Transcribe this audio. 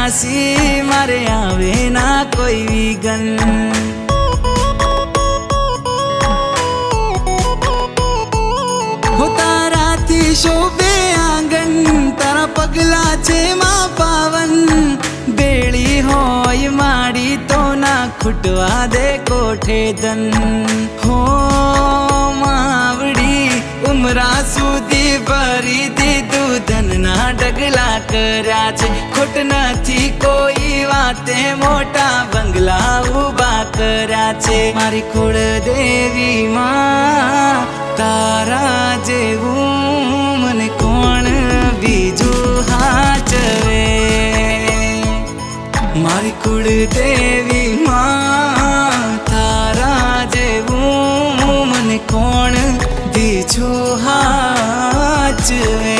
સન્યાસી મારે આવે ના કોઈ વિઘન। તારાથી શોભે આંગણ, તારા પગલા છે માં પાવન। બેળી હોય માડી તો ના ખૂટવા દે કોઠે ધન। હો માવડી ઉમરા સુધી ભરી દીધું, ધનના ડગલા કર્યા છે। ખોટ નથી કોઈ વાતે, મોટા બંગલા ઉભા કર્યા છે। મારી કુળદેવી માં તારા જેવું મને કોણ બીજું હાચવે। મારી કુળદેવી માં તારા જેવું મને કોણ બીજું હાચવે।